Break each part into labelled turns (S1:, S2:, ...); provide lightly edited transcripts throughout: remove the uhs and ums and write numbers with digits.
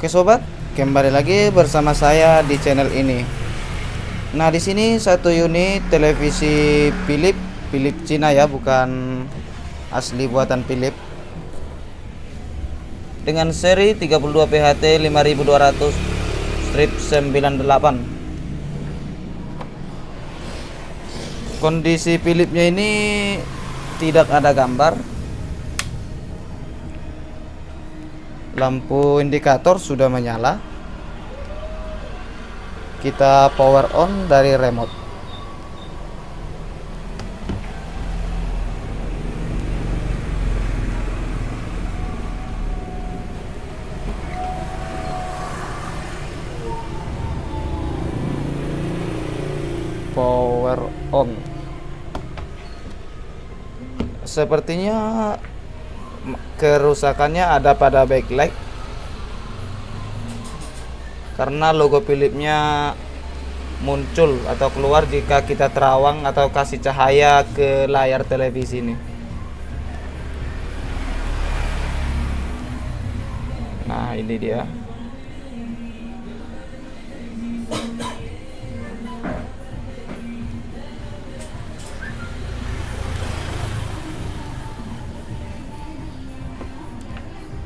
S1: Oke sobat, kembali lagi bersama saya di channel ini. Nah, di sini satu unit televisi Philips Cina ya, bukan asli buatan Philips. Dengan seri 32 PHT 5200 strip 98. Kondisi Philipsnya ini tidak ada gambar. Lampu indikator sudah menyala. Kita power on dari remote. Power on. Sepertinya kerusakannya ada pada backlight karena logo Philipsnya muncul atau keluar jika kita terawang atau kasih cahaya ke layar televisi ini. Nah, ini dia.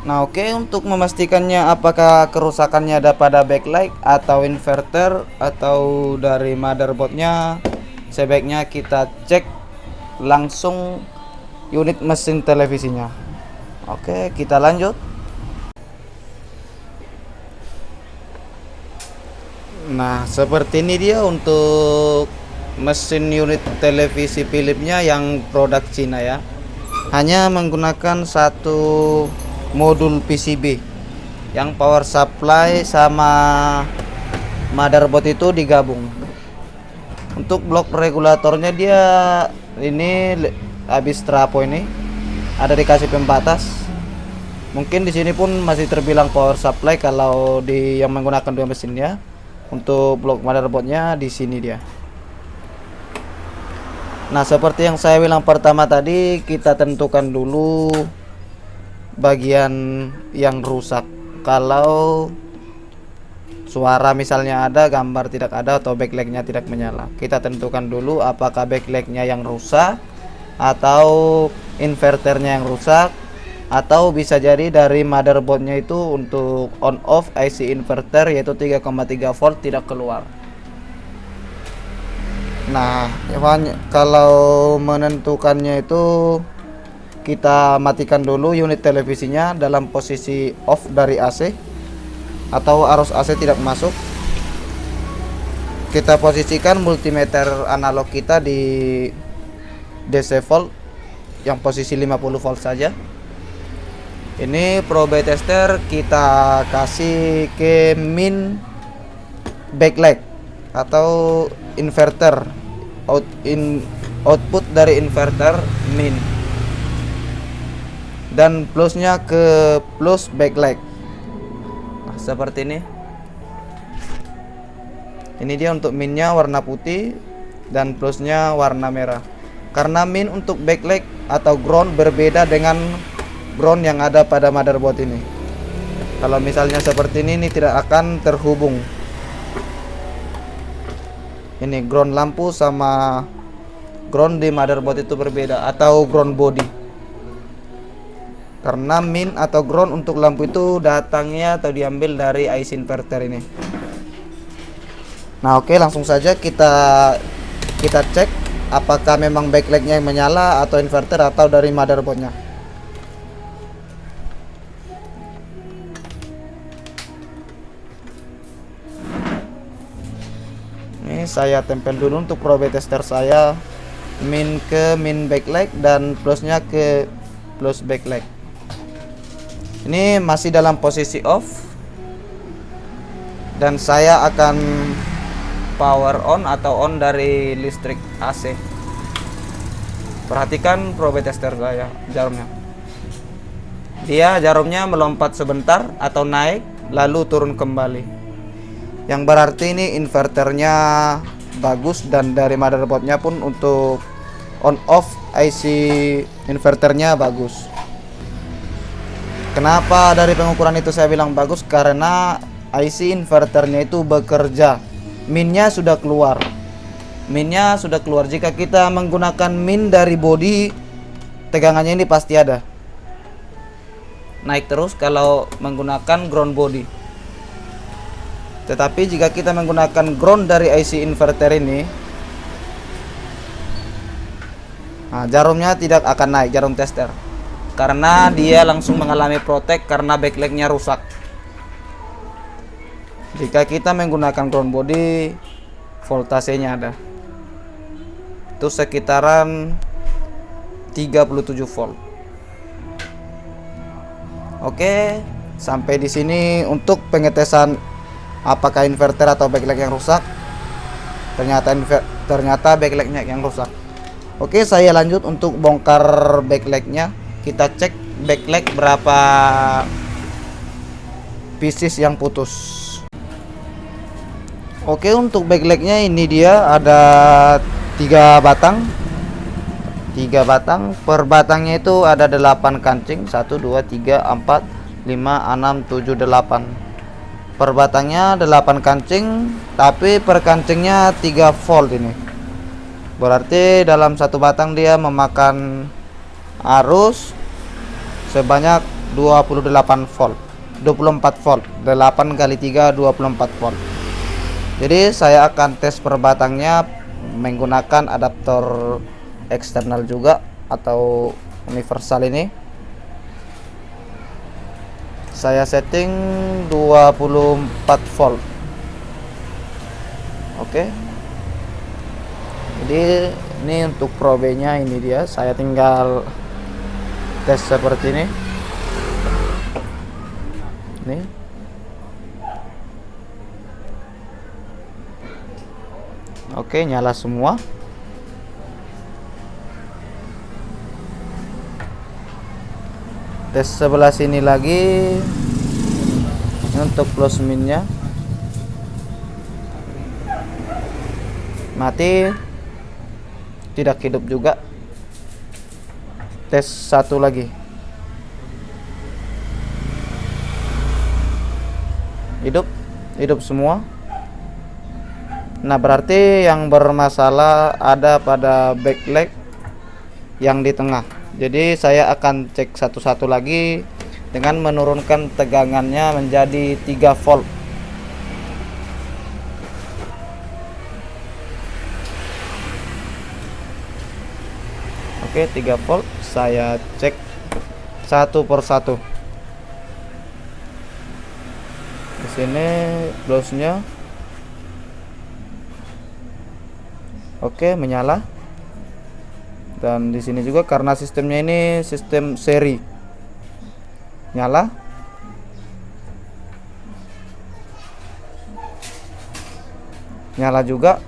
S1: Nah, oke, untuk memastikannya apakah kerusakannya ada pada backlight atau inverter atau dari motherboardnya, sebaiknya kita cek langsung unit mesin televisinya. Oke, kita lanjut. Nah, seperti ini dia untuk mesin unit televisi Philipsnya yang produk Cina ya. Hanya menggunakan satu modul PCB yang power supply sama motherboard itu digabung. Untuk blok regulatornya dia ini habis trapo, ini ada dikasih pembatas. Mungkin di sini pun masih terbilang power supply kalau di yang menggunakan dua mesinnya. Untuk blok motherboardnya di sini dia. Nah, seperti yang saya bilang pertama tadi, kita tentukan dulu bagian yang rusak. Kalau suara misalnya ada, gambar tidak ada, atau backlightnya tidak menyala, kita tentukan dulu apakah backlightnya yang rusak atau inverternya yang rusak, atau bisa jadi dari motherboardnya itu untuk on off IC inverter yaitu 3,3 volt tidak keluar. Nah, kalau menentukannya itu kita matikan dulu unit televisinya dalam posisi off dari AC atau arus AC tidak masuk. Kita posisikan multimeter analog kita di DC volt yang posisi 50 volt saja. Ini probe tester kita kasih ke min backlight atau inverter, output dari inverter min, dan plusnya ke plus backlight. Nah, seperti ini. Ini dia untuk minnya warna putih dan plusnya warna merah. Karena min untuk backlight atau ground berbeda dengan ground yang ada pada motherboard ini. Kalau misalnya seperti ini tidak akan terhubung. Ini ground lampu sama ground di motherboard itu berbeda, atau ground body. Karena min atau ground untuk lampu itu datangnya atau diambil dari IC inverter ini. Nah, oke, langsung saja kita cek apakah memang backlightnya yang menyala atau inverter atau dari motherboardnya. Ini saya tempel dulu untuk probe tester saya, min ke min backlight dan plusnya ke plus backlight. Ini masih dalam posisi off dan saya akan power on atau on dari listrik AC. Perhatikan probe tester saya, jarumnya. Jarumnya melompat sebentar atau naik lalu turun kembali. Yang berarti ini inverternya bagus, dan dari motherboardnya pun untuk on off IC inverternya bagus. Kenapa dari pengukuran itu saya bilang bagus? Karena IC inverternya itu bekerja, minnya sudah keluar. Jika kita menggunakan min dari body, tegangannya ini pasti ada, naik terus kalau menggunakan ground body. Tetapi jika kita menggunakan ground dari IC inverter ini, nah, jarumnya tidak akan naik, jarum tester, karena dia langsung mengalami protek karena backlightnya rusak. Jika kita menggunakan ground body, voltasenya ada, itu sekitaran 37 volt. Oke, sampai di sini untuk pengetesan apakah inverter atau backlight yang rusak. Ternyata backlightnya yang rusak. Oke, saya lanjut untuk bongkar backlightnya. Kita cek backlight berapa pieces yang putus. Oke, untuk backlightnya ini dia ada 3 batang. Per batangnya itu ada 8 kancing. 1, 2, 3, 4, 5, 6, 7, 8. Per batangnya 8 kancing, tapi per kancingnya 3 volt ini. Berarti dalam satu batang dia memakan arus sebanyak 24 volt. 8 kali 3 24 volt. Jadi saya akan tes per batangnya menggunakan adaptor eksternal juga atau universal ini. Saya setting 24 volt. Oke. Jadi ini untuk probenya ini dia. Saya tinggal tes seperti ini. Nih. Oke, nyala semua. Tes sebelah sini lagi. Ini untuk plus minnya. Mati. Tidak hidup juga. Tes satu lagi. Hidup semua. Nah, berarti yang bermasalah ada pada backlight yang di tengah. Jadi saya akan cek satu-satu lagi dengan menurunkan tegangannya menjadi 3 volt. Oke, 3 volt. Saya cek satu per satu. Di sini plusnya. Oke, menyala. Dan di sini juga karena sistemnya ini sistem seri. Nyala. Nyala juga.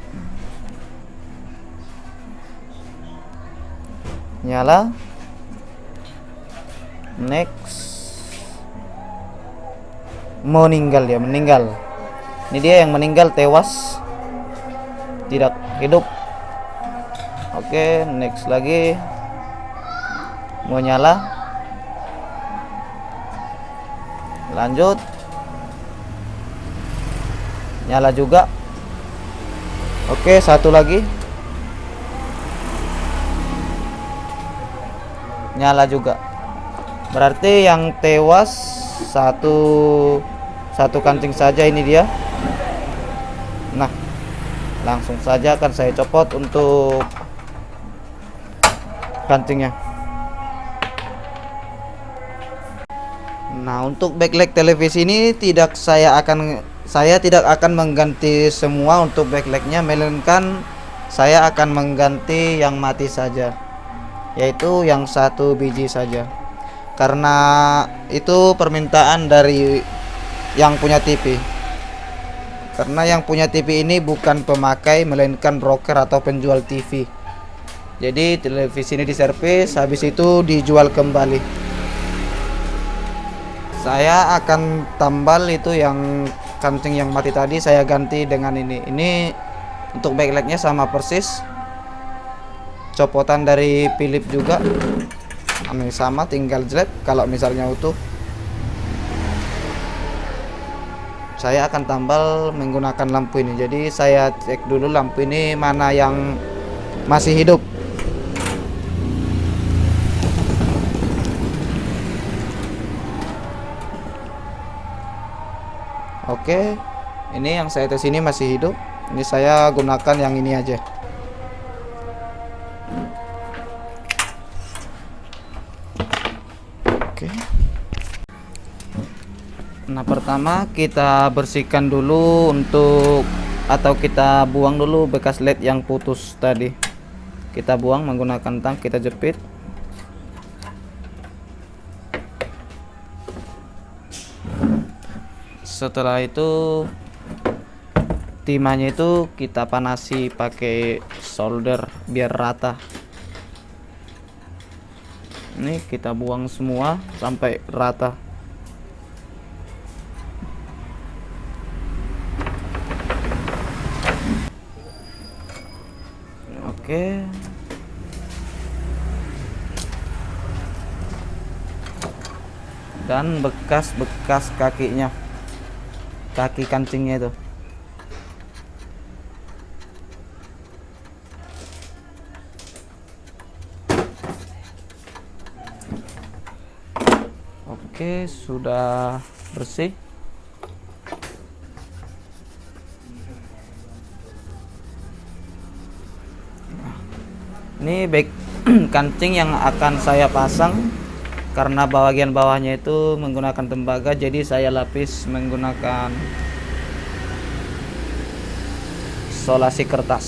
S1: Nyala. Next. Meninggal dia, meninggal. Ini dia yang meninggal, tewas. Tidak hidup. Oke, next lagi. Mau nyala. Lanjut. Nyala juga. Oke, satu lagi. Nyala juga. Berarti yang tewas satu kancing saja ini dia. Nah, langsung saja akan saya copot untuk kancingnya. Nah, untuk backlight televisi ini saya tidak akan mengganti semua untuk backlightnya, melainkan saya akan mengganti yang mati saja, yaitu yang 1 biji saja, karena itu permintaan dari yang punya TV. Karena yang punya TV ini bukan pemakai, melainkan broker atau penjual TV. Jadi televisi ini diservis, habis itu dijual kembali. Saya akan tambal itu yang kancing yang mati tadi, saya ganti dengan ini. Ini untuk backlightnya sama persis, copotan dari Philips juga. Ini sama, tinggal jelek kalau misalnya utuh. saya akan tambal menggunakan lampu ini. Jadi saya cek dulu lampu ini mana yang masih hidup. Oke, ini yang saya tes ini masih hidup. Ini saya gunakan yang ini aja. Oke. Nah, pertama kita bersihkan dulu atau kita buang dulu bekas LED yang putus tadi. Kita buang menggunakan tang, kita jepit. Setelah itu timahnya itu kita panasi pakai solder biar rata. Ini kita buang semua sampai rata. Oke. Dan bekas-bekas kakinya. Kaki kancingnya itu. Oke, sudah bersih. Ini back kancing yang akan saya pasang. Karena bagian bawahnya itu menggunakan tembaga, jadi saya lapis menggunakan solasi kertas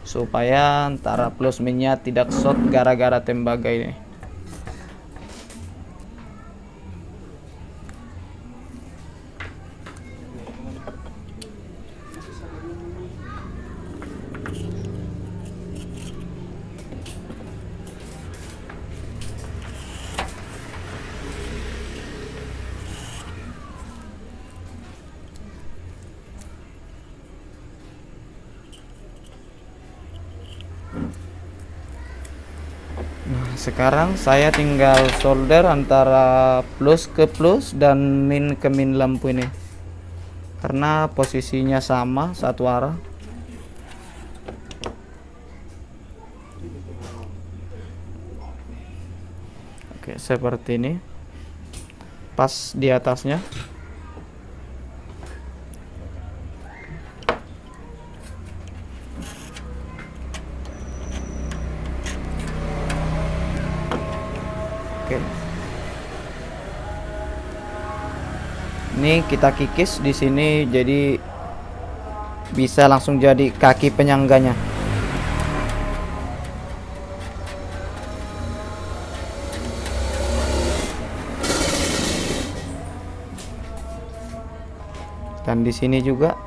S1: supaya antara plus minusnya tidak short gara-gara tembaga ini. Nah, sekarang saya tinggal solder antara plus ke plus dan min ke min lampu ini. Karena posisinya sama, satu arah. Oke, seperti ini. Pas di atasnya. Oke. Ini kita kikis di sini jadi bisa langsung jadi kaki penyangganya. Dan di sini juga.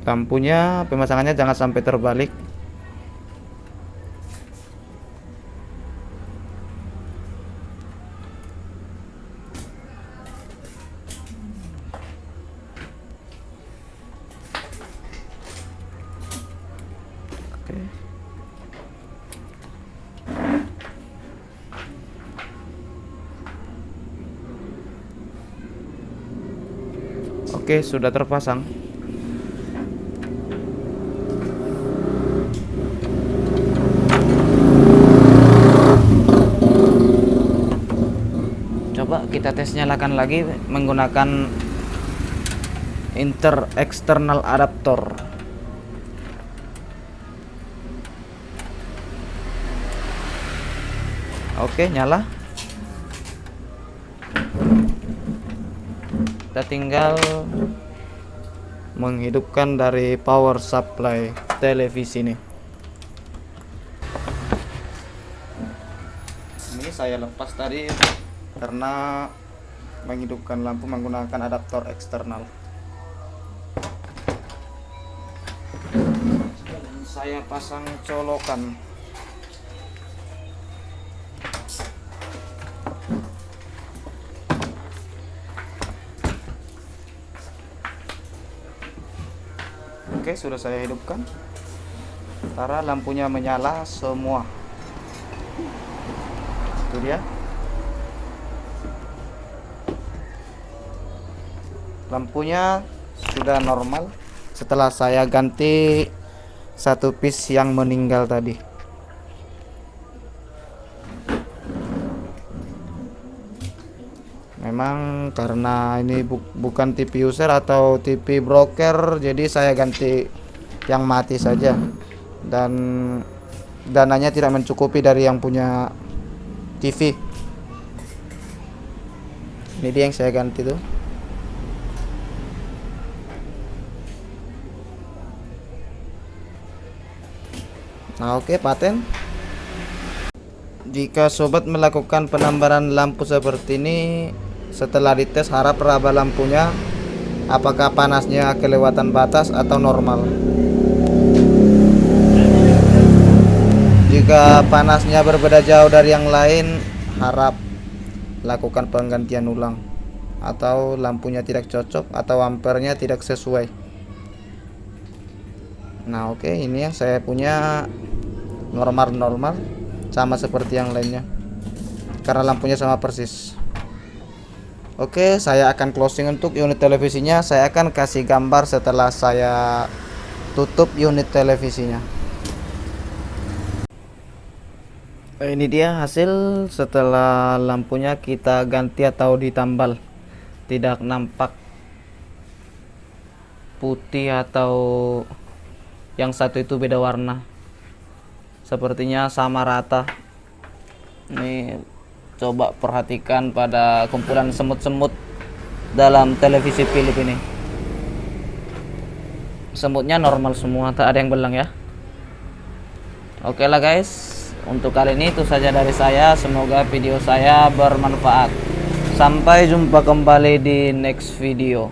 S1: Lampunya pemasangannya jangan sampai terbalik. Oke. Oke, sudah terpasang. Coba kita tes nyalakan lagi menggunakan external adaptor. Oke, nyala. Kita tinggal menghidupkan dari power supply televisi ini. Ini saya lepas tadi karena menghidupkan lampu menggunakan adaptor eksternal. Dan saya pasang colokan. Oke, sudah saya hidupkan. Karena lampunya menyala semua. Itu dia. Lampunya sudah normal setelah saya ganti satu piece yang meninggal tadi. Memang karena ini bukan TV user atau TV broker, jadi saya ganti yang mati saja, dan dananya tidak mencukupi dari yang punya TV. Ini dia yang saya ganti tuh. Nah, oke, paten. Jika sobat melakukan penambahan lampu seperti ini, setelah dites harap raba lampunya apakah panasnya kelewatan batas atau normal. Jika panasnya berbeda jauh dari yang lain, harap lakukan penggantian ulang, atau lampunya tidak cocok atau ampernya tidak sesuai. Nah, oke, ini yang saya punya normal sama seperti yang lainnya karena lampunya sama persis. Oke, saya akan closing untuk unit televisinya. Saya akan kasih gambar setelah saya tutup unit televisinya. Ini dia hasil setelah lampunya kita ganti atau ditambal. Tidak nampak putih atau yang satu itu beda warna. Sepertinya sama rata. Ini coba perhatikan pada kumpulan semut-semut dalam televisi Philips ini. Semutnya normal semua, tak ada yang belang ya. Oke lah guys, untuk kali ini itu saja dari saya. Semoga video saya bermanfaat. Sampai jumpa kembali di next video.